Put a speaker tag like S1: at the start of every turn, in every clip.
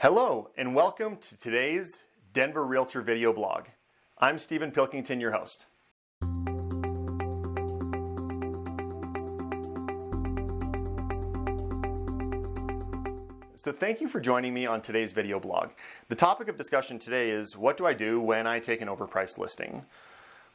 S1: Hello and welcome to today's Denver Realtor video blog. I'm Stephen Pilkington, your host. So thank you for joining me on today's video blog. The topic of discussion today is, what do I do when I take an overpriced listing?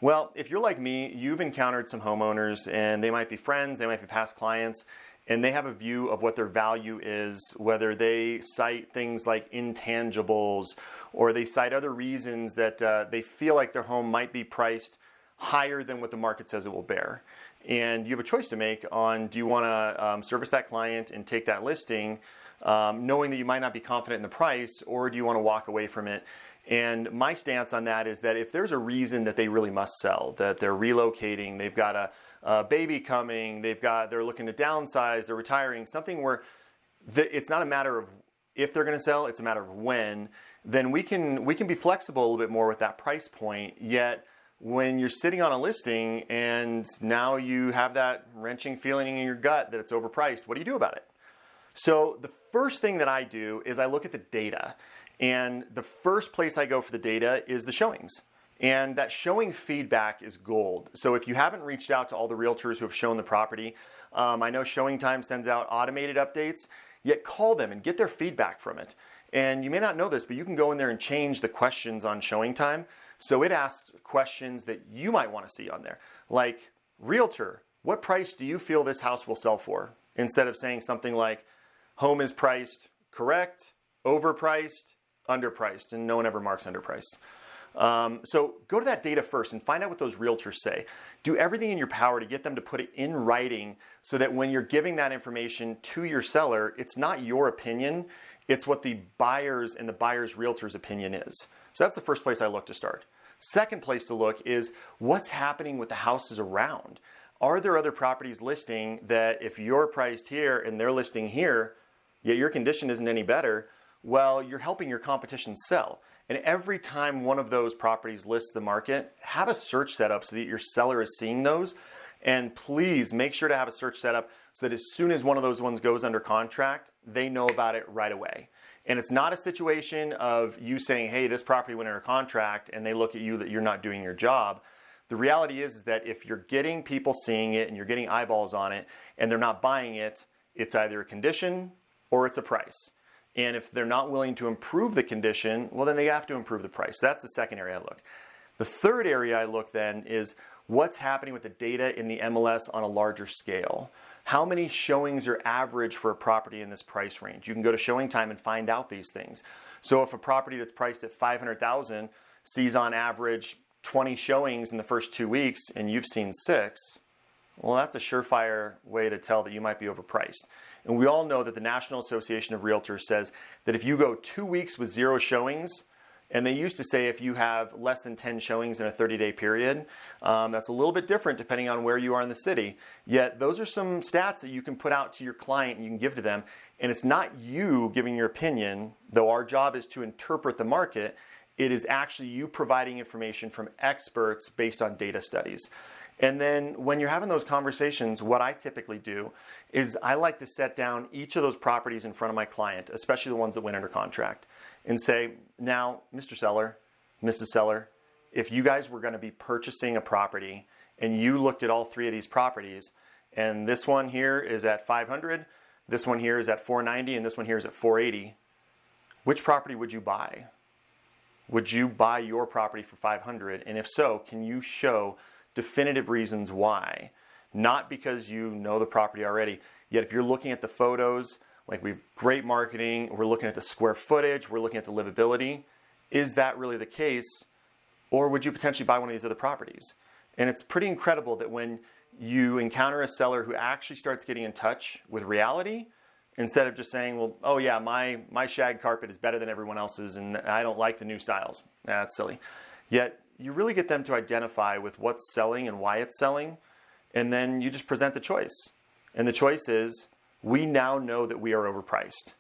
S1: Well, if you're like me, you've encountered some homeowners and they might be friends, they might be past clients, and they have a view of what their value is, whether they cite things like intangibles or they cite other reasons that they feel like their home might be priced higher than what the market says it will bear. And you have a choice to make on, do you want to service that client and take that listing, knowing that you might not be confident in the price, or do you want to walk away from it? And my stance on that is that if there's a reason that they really must sell, that they're relocating, they've got a baby coming, they're looking to downsize, they're retiring, something where it's not a matter of if they're going to sell, it's a matter of when, then we can be flexible a little bit more with that price point. Yet when you're sitting on a listing and now you have that wrenching feeling in your gut that it's overpriced, what do you do about it? So the first thing that I do is I look at the data. And the first place I go for the data is the showings. And that showing feedback is gold. So if you haven't reached out to all the realtors who have shown the property, I know Showing Time sends out automated updates, yet call them and get their feedback from it. And you may not know this, but you can go in there and change the questions on Showing Time. So it asks questions that you might want to see on there. Like, realtor, what price do you feel this house will sell for? Instead of saying something like, home is priced correct, overpriced, underpriced, and no one ever marks underpriced. So go to that data first and find out what those realtors say. Do everything in your power to get them to put it in writing so that when you're giving that information to your seller, it's not your opinion, it's what the buyer's and the buyer's realtor's opinion is. So that's the first place I look to start. Second place to look is what's happening with the houses around. Are there other properties listing that if you're priced here and they're listing here, yet your condition isn't any better, well, you're helping your competition sell. And every time one of those properties lists the market, have a search set up so that your seller is seeing those. And please make sure to have a search set up so that as soon as one of those ones goes under contract, they know about it right away. And it's not a situation of you saying, hey, this property went under contract, and they look at you that you're not doing your job. The reality is that if you're getting people seeing it and you're getting eyeballs on it and they're not buying it, it's either a condition or it's a price. And if they're not willing to improve the condition, well, then they have to improve the price. So that's the second area I look. The third area I look then is what's happening with the data in the MLS on a larger scale. How many showings are average for a property in this price range? You can go to Showing Time and find out these things. So if a property that's priced at $500,000 sees on average 20 showings in the first 2 weeks and you've seen 6, well, that's a surefire way to tell that you might be overpriced. And we all know that the National Association of Realtors says that if you go 2 weeks with 0 showings, and they used to say if you have less than 10 showings in a 30-day period, that's a little bit different depending on where you are in the city. Yet those are some stats that you can put out to your client and you can give to them. And it's not you giving your opinion, though our job is to interpret the market. It is actually you providing information from experts based on data studies. And then when you're having those conversations, what I typically do is I like to set down each of those properties in front of my client, especially the ones that went under contract, and say, now, Mr. Seller, Mrs. Seller, if you guys were going to be purchasing a property and you looked at all 3 of these properties, and this one here is at $500, this one here is at $490, and this one here is at $480, which property would you buy? Would you buy your property for $500? And if so, can you show definitive reasons why? Not because you know the property already, yet if you're looking at the photos, like we've great marketing, we're looking at the square footage, we're looking at the livability, is that really the case? Or would you potentially buy one of these other properties? And it's pretty incredible that when you encounter a seller who actually starts getting in touch with reality, instead of just saying, well, oh yeah, my shag carpet is better than everyone else's and I don't like the new styles. That's silly. Yet you really get them to identify with what's selling and why it's selling, and then you just present the choice. And the choice is, we now know that we are overpriced.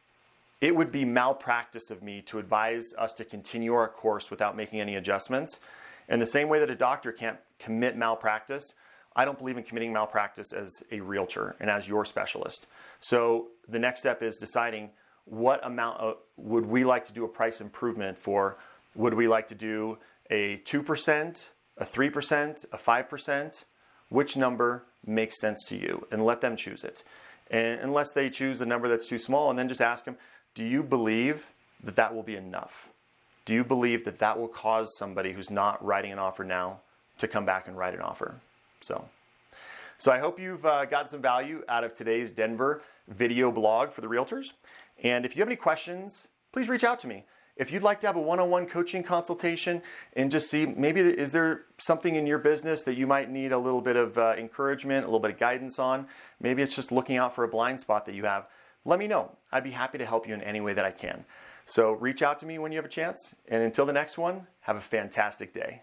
S1: It would be malpractice of me to advise us to continue our course without making any adjustments. And the same way that a doctor can't commit malpractice, I don't believe in committing malpractice as a realtor and as your specialist. So the next step is deciding what amount would we like to do a price improvement for? Would we like to do a 2%, a 3%, a 5%? Which number makes sense to you? And let them choose it. And unless they choose a number that's too small, and then just ask them, do you believe that that will be enough? Do you believe that that will cause somebody who's not writing an offer now to come back and write an offer? So I hope you've got some value out of today's Denver video blog for the realtors. And if you have any questions, please reach out to me. If you'd like to have a one-on-one coaching consultation and just see, maybe is there something in your business that you might need a little bit of encouragement, a little bit of guidance on? Maybe it's just looking out for a blind spot that you have. Let me know. I'd be happy to help you in any way that I can. So reach out to me when you have a chance. And until the next one, have a fantastic day.